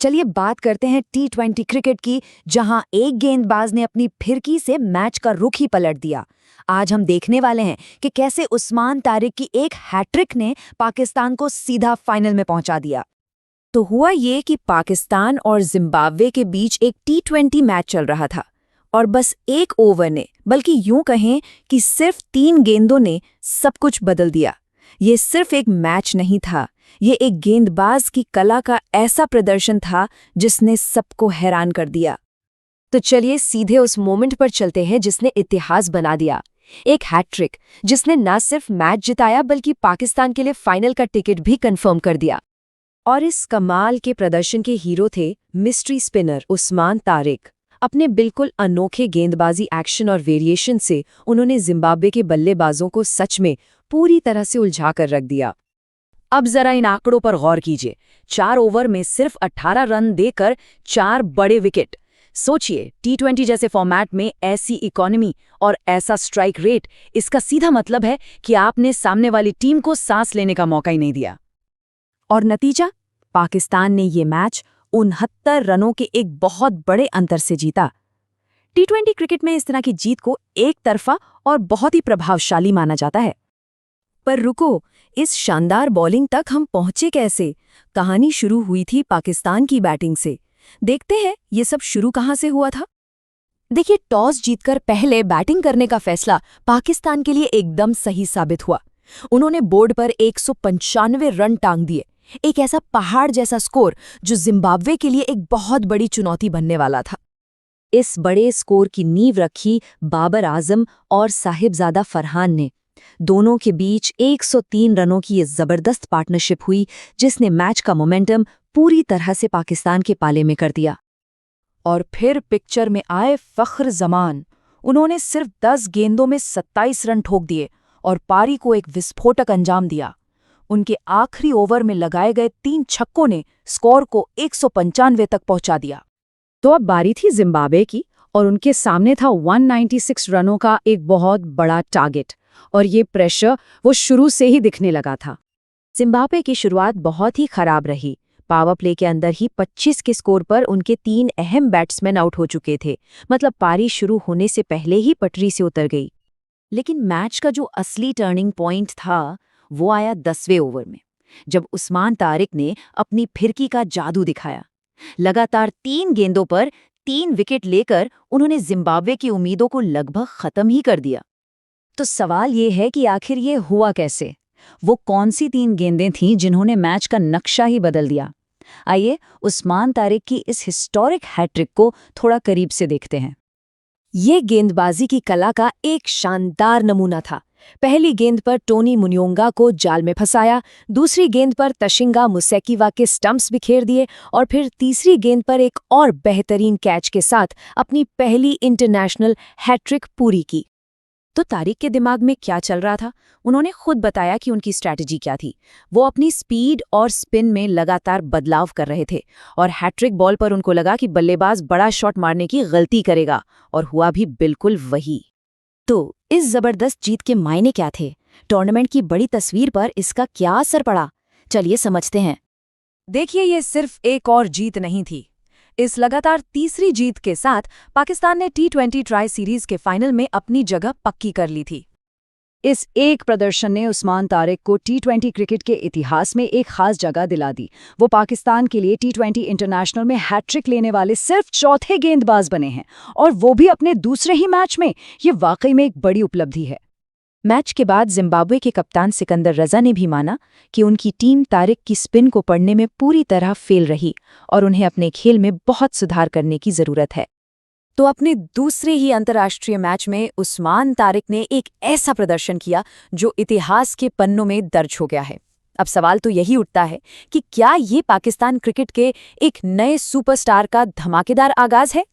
चलिए बात करते हैं T20 क्रिकेट की, जहां एक गेंदबाज ने अपनी फिरकी से मैच का रुख ही पलट दिया। आज हम देखने वाले हैं कि कैसे उस्मान तारिक की एक हैट्रिक ने पाकिस्तान को सीधा फाइनल में पहुंचा दिया। तो हुआ ये कि पाकिस्तान और जिम्बाब्वे के बीच एक T20 मैच चल रहा था और बस एक ओवर ने, बल्कि यूं कहें कि सिर्फ 3 गेंदों ने सब कुछ बदल दिया। ये सिर्फ एक मैच नहीं था, ये एक गेंदबाज की कला का ऐसा प्रदर्शन था जिसने सबको हैरान कर दिया। तो चलिए सीधे उस मोमेंट पर चलते हैं जिसने इतिहास बना दिया। एक हैट्रिक जिसने न सिर्फ मैच जिताया बल्कि पाकिस्तान के लिए फाइनल का टिकट भी कंफर्म कर दिया। और इस कमाल के प्रदर्शन के हीरो थे मिस्ट्री स्पिनर उस्मान तारिक। अपने बिल्कुल अनोखे गेंदबाजी एक्शन और वेरिएशन से उन्होंने जिम्बाब्वे के बल्लेबाजों को सच में पूरी तरह से उलझा कर रख दिया। अब जरा इन आंकड़ों पर गौर कीजिए। 4 ओवर में सिर्फ 18 रन देकर 4 बड़े विकेट। सोचिए, T20 जैसे फॉर्मेट में ऐसी इकोनॉमी और ऐसा स्ट्राइक रेट, इसका सीधा मतलब है कि आपने सामने वाली टीम को सांस लेने का मौका ही नहीं दिया। और नतीजा, पाकिस्तान ने ये मैच 69 रनों के एक बहुत बड़े अंतर से जीता। T20 क्रिकेट में इस तरह की जीत को एक तरफा और बहुत ही प्रभावशाली माना जाता है। पर रुको, इस शानदार बॉलिंग तक हम पहुंचे कैसे? कहानी शुरू हुई थी पाकिस्तान की बैटिंग से। देखते हैं ये सब शुरू कहां से हुआ था। देखिए, टॉस जीतकर पहले बैटिंग करने का फैसला पाकिस्तान के लिए एकदम सही साबित हुआ। उन्होंने बोर्ड पर 195 रन टांग दिए, एक ऐसा पहाड़ जैसा स्कोर जो जिम्बाब्वे के लिए एक बहुत बड़ी चुनौती बनने वाला था। इस बड़े स्कोर की नींव रखी बाबर आजम और साहिबजादा फरहान ने। दोनों के बीच 103 रनों की ये जबरदस्त पार्टनरशिप हुई जिसने मैच का मोमेंटम पूरी तरह से पाकिस्तान के पाले में कर दिया। और फिर पिक्चर में आए फख्र जमान। उन्होंने सिर्फ 10 गेंदों में 27 रन ठोक दिए और पारी को एक विस्फोटक अंजाम दिया। उनके आखिरी ओवर में लगाए गए 3 छक्कों ने स्कोर को 195 तक पहुंचा दिया। तो अब बारी थी जिम्बाब्वे की और उनके सामने था 196 रनों का एक बहुत बड़ा टारगेट। और ये प्रेशर वो शुरू से ही दिखने लगा था। जिम्बाब्वे की शुरुआत बहुत ही खराब रही। पावर प्ले के अंदर ही 25 के स्कोर पर उनके 3 अहम बैट्समैन आउट हो चुके थे। मतलब पारी शुरू होने से पहले ही पटरी से उतर गई। लेकिन मैच का जो असली टर्निंग पॉइंट था वो आया 10वें ओवर में, जब उस्मान तारिक ने अपनी फिरकी का जादू दिखाया। लगातार 3 गेंदों पर 3 विकेट लेकर उन्होंने जिम्बाब्वे की उम्मीदों को लगभग खत्म ही कर दिया। तो सवाल ये है कि आखिर ये हुआ कैसे? वो कौन सी 3 गेंदें थीं जिन्होंने मैच का नक्शा ही बदल दिया? आइए उस्मान तारिक की इस हिस्टोरिक हैट्रिक को थोड़ा करीब से देखते हैं। ये गेंदबाजी की कला का एक शानदार नमूना था। पहली गेंद पर टोनी मुनियोंगा को जाल में फंसाया, दूसरी गेंद पर तशिंगा मुसेकीवा के स्टंप्स बिखेर दिए और फिर तीसरी गेंद पर एक और बेहतरीन कैच के साथ अपनी पहली इंटरनेशनल हैट्रिक पूरी की। तो तारिक के दिमाग में क्या चल रहा था? उन्होंने खुद बताया कि उनकी स्ट्रैटेजी क्या थी। वो अपनी स्पीड और स्पिन में लगातार बदलाव कर रहे थे और हैट्रिक बॉल पर उनको लगा कि बल्लेबाज बड़ा शॉट मारने की गलती करेगा, और हुआ भी बिल्कुल वही। तो इस जबरदस्त जीत के मायने क्या थे? टूर्नामेंट की बड़ी तस्वीर पर इसका क्या असर पड़ा? चलिए समझते हैं। देखिए, ये सिर्फ एक और जीत नहीं थी। इस लगातार तीसरी जीत के साथ पाकिस्तान ने T20 ट्राई सीरीज के फाइनल में अपनी जगह पक्की कर ली थी। इस एक प्रदर्शन ने उस्मान तारिक को T20 क्रिकेट के इतिहास में एक खास जगह दिला दी। वो पाकिस्तान के लिए T20 इंटरनेशनल में हैट्रिक लेने वाले सिर्फ 4थे गेंदबाज बने हैं, और वो भी अपने दूसरे ही मैच में। ये वाकई में एक बड़ी उपलब्धि है। मैच के बाद जिम्बाब्वे के कप्तान सिकंदर रजा ने भी माना कि उनकी टीम तारिक की स्पिन को पढ़ने में पूरी तरह फेल रही और उन्हें अपने खेल में बहुत सुधार करने की जरूरत है। तो अपने दूसरे ही अंतर्राष्ट्रीय मैच में उस्मान तारिक ने एक ऐसा प्रदर्शन किया जो इतिहास के पन्नों में दर्ज हो गया है। अब सवाल तो यही उठता है कि क्या ये पाकिस्तान क्रिकेट के एक नए सुपरस्टार का धमाकेदार आगाज है?